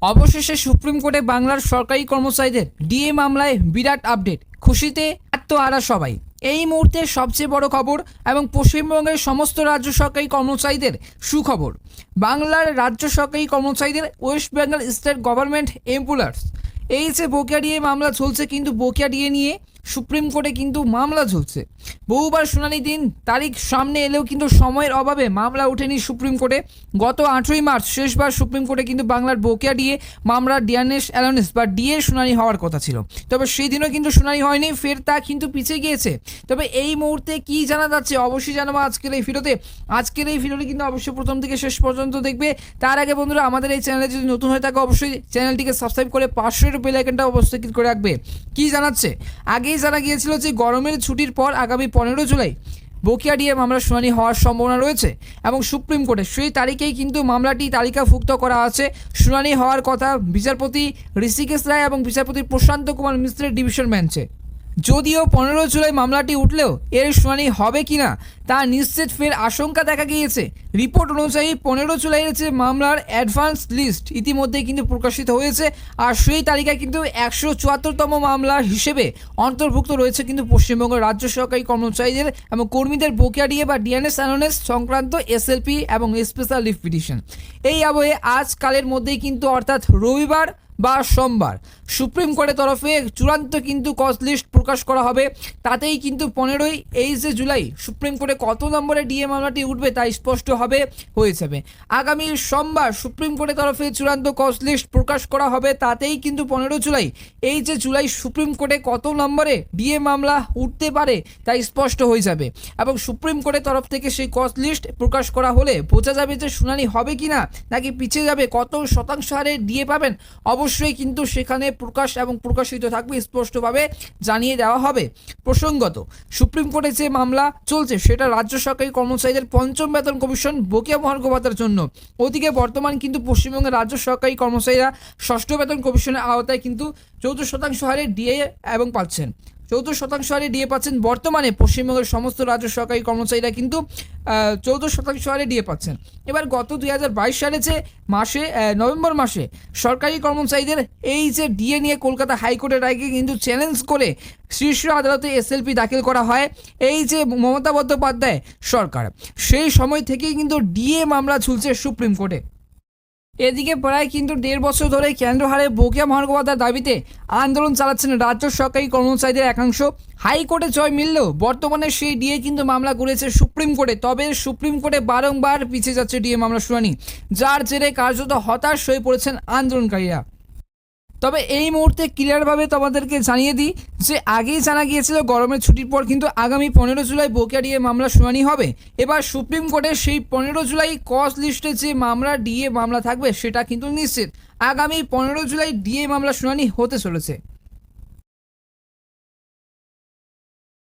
অবশেষে সুপ্রিম কোর্টে বাংলার সরকারি কর্মচারীদের ডিএ মামলায় বিরাট আপডেট। খুশিতে আত্মহারা সবাই। এই মুহূর্তে সবচেয়ে বড় খবর এবং পশ্চিমবঙ্গের সমস্ত রাজ্য সরকারি কর্মচারীদের সুখবর। বাংলার রাজ্য সরকারি কর্মচারীদের West Bengal state government employers এই যে বকেয়া ডিএ মামলা চলছে, কিন্তু বকেয়া ডিএ নিয়ে সুপ্রিম কোর্টে কিন্তু মামলা চলছে। বহুবার শুনানি দিন তারিখ সামনে এলেও কিন্তু সময়ের অভাবে মামলা ওঠেনি সুপ্রিম কোর্টে। গত 8ই মার্চ শেষবার সুপ্রিম কোর্টে কিন্তু বাংলার বকেয়া ডিএ মামলার ডিয়ানেস অ্যালোনেস বা ডিএ শুনানি হওয়ার কথা ছিল, তবে সেই দিনও কিন্তু শুনানি হয়নি, ফের তা কিন্তু পিছিয়ে গিয়েছে। তবে এই মুহূর্তে কি জানা যাচ্ছে অবশ্যই জানাবো আজকের এই ভিডিওতে। আজকের এই ভিডিওটি কিন্তু অবশ্যই প্রথম থেকে শেষ পর্যন্ত দেখবে। তার আগে বন্ধুরা, আমাদের এই চ্যানেলে যদি নতুন হয়ে থাকে অবশ্যই চ্যানেলটিকে সাবস্ক্রাইব করে পাশের বেল আইকনটা অবশ্যই ক্লিক করে রাখবে। কি জানাচ্ছে, আগেই জানা গিয়েছিল যে গরমের ছুটির পর আগামী 15 জুলাই বকেয়া ডিএ মামলার শুনানি হওয়ার সম্ভাবনা রয়েছে এবং সুপ্রিম কোর্টে সেই তারিখেই কিন্তু মামলাটি তালিকাভুক্ত করা আছে। শুনানি হওয়ার কথা বিচারপতি ঋষিকেশ রায় এবং বিচারপতি প্রশান্ত কুমার মিশ্রের ডিভিশন বেঞ্চে। যদিও 15 জুলাই মামলাটি উঠলেও এর শুনানি হবে কিনা তা নিশ্চিত ফের আশঙ্কা দেখা গিয়েছে। রিপোর্ট অনুযায়ী 15 জুলাইয়ের যে মামলার অ্যাডভান্স লিস্ট ইতিমধ্যেই কিন্তু প্রকাশিত হয়েছে, আর সেই তালিকায় কিন্তু 174তম মামলা হিসেবে অন্তর্ভুক্ত রয়েছে কিন্তু পশ্চিমবঙ্গের রাজ্য সরকারি কর্মচারীদের এবং কর্মীদের বকেয়া ডিএ বা ডিএনএস অ্যালোনেস সংক্রান্ত এসএলপি এবং স্পেশাল লিভ পিটিশন। এই আবহে আজকালের মধ্যেই কিন্তু অর্থাৎ রবিবার বা সোমবার সুপ্রিম কোর্টের তরফে চূড়ান্ত কিন্তু কস্ট লিস্ট প্রকাশ করা হবে। তাতেই কিন্তু 15 জুলাই সুপ্রিম কোর্টে কত নম্বরে ডিএ মামলাটি উঠবে তা স্পষ্ট হয়ে যাবে। আগামী সোমবার সুপ্রিম কোর্টের তরফে চূড়ান্ত কস্ট লিস্ট প্রকাশ করা হবে। তাতেই কিন্তু 15 জুলাই জুলাই সুপ্রিম কোর্টে কত নম্বরে ডিএ মামলা উঠতে পারে তা স্পষ্ট হয়ে যাবে এবং সুপ্রিম কোর্টের তরফ থেকে সেই কস্ট লিস্ট প্রকাশ করা হলে বোঝা যাবে যে শুনানি হবে কিনা নাকি পিছিয়ে যাবে, কত শতাংশ হারে ডিএ পাবেন অবশ্যই কিন্তু সেখানে প্রকাশ এবং প্রকাশিত থাকবে, স্পষ্টভাবে জানিয়ে দেওয়া হবে। প্রসঙ্গত, সুপ্রিম কোর্টে যে মামলা চলছে সেটা রাজ্য সরকারি কর্মচারীদের পঞ্চম বেতন কমিশন বকেয়া মহার্ঘ ভাতার জন্য। ওদিকে বর্তমান কিন্তু পশ্চিমবঙ্গের রাজ্য সরকারি কর্মচারীরা ষষ্ঠ বেতন কমিশনের আওতায় কিন্তু 14% হারে ডিএ এবং পাচ্ছেন। 14% হারে ডিএ পাচ্ছেন বর্তমানে পশ্চিমবঙ্গের সমস্ত রাজ্য সরকারি কর্মচারীরা কিন্তু 14% হারে ডিএ পাচ্ছেন। এবার গত 2022 সালে যে নভেম্বর মাসে সরকারি কর্মচারীদের এই যে ডিএ নিয়ে কলকাতা হাইকোর্টের রায়কে কিন্তু চ্যালেঞ্জ করে শীর্ষ আদালতে এসএলপি দাখিল করা হয় এই যে মমতা বন্দ্যোপাধ্যায় সরকার, সেই সময় থেকেই কিন্তু ডিএ মামলা ঝুলছে সুপ্রিম কোর্টে। এদিকে প্রায় কিন্তু 1.5 বছর ধরে কেন্দ্র হারে বকেয়া মহার্ঘ ভাতার দাবিতে আন্দোলন চালাচ্ছেন রাজ্য সরকারি কর্মচারীদের একাংশ। হাইকোর্টে জয় মিললেও বর্তমানে সেই ডিএ কিন্তু মামলা করেছে সুপ্রিম কোর্টে। তবে সুপ্রিম কোর্টে বারংবার পিছিয়ে যাচ্ছে ডিএ মামলা শুনানি, যার জেরে কার্যত হতাশ হয়ে পড়েছেন আন্দোলনকারীরা। তবে এই মুহূর্তে ক্লিয়ারভাবে তোমাদেরকে জানিয়ে দিই যে আগেই জানা গিয়েছিল গরমের ছুটির পর কিন্তু আগামী 15 জুলাই বকেয়া ডিএ মামলা শুনানি হবে। এবার সুপ্রিম কোর্টে সেই 15 জুলাই কস্ট লিস্টে যে মামলা ডিএ মামলা থাকবে সেটা কিন্তু নিশ্চিত। আগামী 15 জুলাই ডিএ মামলা শুনানি হতে চলেছে।